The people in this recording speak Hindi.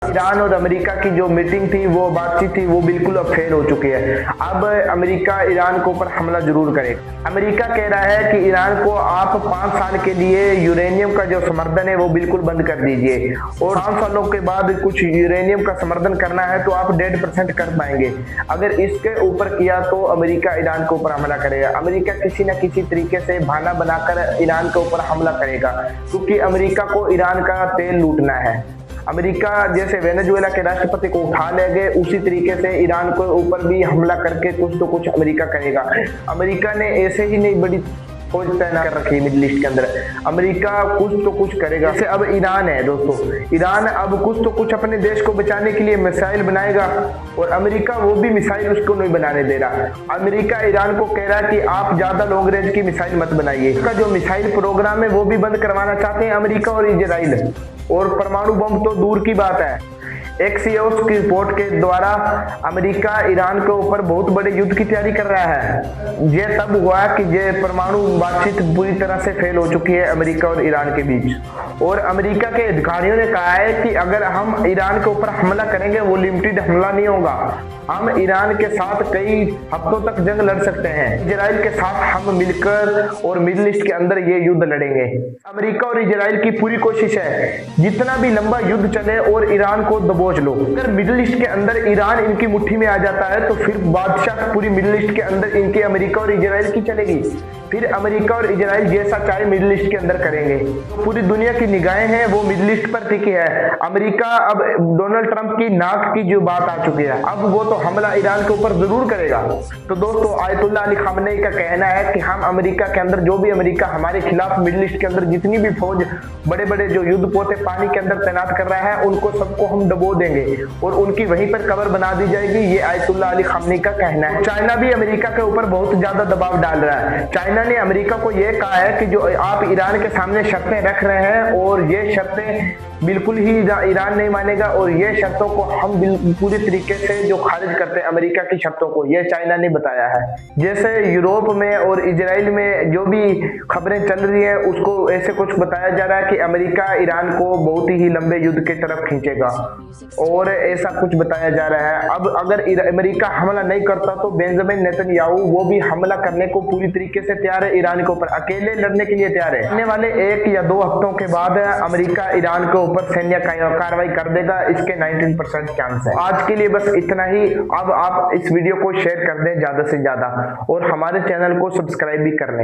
ईरान और अमेरिका की जो मीटिंग थी, वो बातचीत थी, वो बिल्कुल अब फेल हो चुकी है। अब अमेरिका ईरान के ऊपर हमला जरूर करेगा। अमेरिका कह रहा है कि ईरान को आप 5 साल के लिए यूरेनियम का जो समर्थन है वो बिल्कुल बंद कर दीजिए, और 5 सालों के बाद कुछ यूरेनियम का समर्थन करना है तो आप 1.5% कर पाएंगे। अगर इसके ऊपर किया तो अमेरिका ईरान के ऊपर हमला करेगा। अमेरिका किसी न किसी तरीके से बहाना बनाकर ईरान के ऊपर हमला करेगा, क्योंकि अमेरिका को ईरान का तेल लूटना है। अमेरिका जैसे वेनेजुएला के राष्ट्रपति को उठा ले गए, उसी तरीके से ईरान के ऊपर भी हमला करके कुछ तो कुछ अमेरिका करेगा। अमेरिका ने ऐसे ही नहीं बड़ी फौज तैनात कर रखी है मिडिल ईस्ट के अंदर, अमेरिका कुछ तो कुछ करेगा। जैसे अब ईरान है दोस्तों, ईरान अब कुछ तो कुछ अपने देश को बचाने के लिए मिसाइल बनाएगा, और अमेरिका वो भी मिसाइल उसको नहीं बनाने दे रहा। अमेरिका ईरान को कह रहा है कि आप ज्यादा लॉन्ग रेंज की मिसाइल मत बनाइए। इसका जो मिसाइल प्रोग्राम है वो भी बंद करवाना चाहते हैं अमेरिका और इजराइल, और परमाणु बम तो दूर की बात है। एक्सियोस की रिपोर्ट के द्वारा अमेरिका ईरान के ऊपर बहुत बड़े युद्ध की तैयारी कर रहा है। ये तब हुआ कि ये परमाणु बातचीत पूरी तरह से फेल हो चुकी है अमेरिका और ईरान के बीच, और अमेरिका के अधिकारियों ने कहा है कि अगर हम ईरान के ऊपर हमला करेंगे वो लिमिटेड हमला नहीं होगा, हम ईरान के साथ कई हफ्तों तक जंग लड़ सकते हैं। इजराइल के साथ हम मिलकर और मिडिल ईस्ट के अंदर ये युद्ध लड़ेंगे। अमेरिका और इजराइल की पूरी कोशिश है जितना भी लंबा युद्ध चले और ईरान को दबोच लो। अगर मिडिल ईस्ट के अंदर ईरान इनकी मुट्ठी में आ जाता है तो फिर बादशाह पूरी मिडिल ईस्ट के अंदर इनकी अमेरिका और इजराइल की चलेगी। फिर अमेरिका और इजराइल जैसा चाहे मिडिल ईस्ट के अंदर करेंगे। तो पूरी दुनिया की निगाहें हैं वो मिडिल ईस्ट पर टिकी है। अमेरिका अब डोनाल्ड ट्रंप की नाक की जो बात आ चुकी है, अब वो तो हमला ईरान के ऊपर जरूर करेगा। तो दोस्तों, आयतुल्लाह अली खामनेई का कहना है कि हम अमेरिका के अंदर जो भी अमेरिका हमारे खिलाफ मिडिल ईस्ट के अंदर जितनी भी फौज बड़े बड़े जो युद्ध पोते पानी के अंदर तैनात कर रहा है उनको सबको हम डबो देंगे और उनकी वहीं पर कबर बना दी जाएगी। ये आयतुल्लाह अली खामनेई का कहना है। चाइना भी अमेरिका के ऊपर बहुत ज्यादा दबाव डाल रहा है। चाइना ने अमेरिका को यह कहा है कि जो आप ईरान के सामने शर्तें रख रहे हैं और ये शर्तें बिल्कुल ही ईरान नहीं मानेगा, और ये शर्तों को हम पूरी तरीके से जो खारिज करते हैं अमेरिका की शर्तों को, ये चाइना ने बताया है। जैसे यूरोप में और इजराइल में जो भी खबरें चल रही है उसको ऐसे कुछ बताया जा रहा है कि अमेरिका ईरान को बहुत ही लंबे युद्ध की तरफ खींचेगा, और ऐसा कुछ बताया जा रहा है। अब अगर अमेरिका हमला नहीं करता तो बेंजामिन नेतन्याहू वो भी हमला करने को पूरी तरीके से तैयार है, ईरान के ऊपर अकेले लड़ने के लिए तैयार है। आने वाले 1 या 2 हफ्तों के बाद अमेरिका ईरान के ऊपर सैन्य कार्रवाई कर देगा, इसके 19% चांस है। आज के लिए बस इतना ही। अब आप इस वीडियो को शेयर कर दें ज्यादा से ज्यादा, और हमारे चैनल को सब्सक्राइब भी कर लें।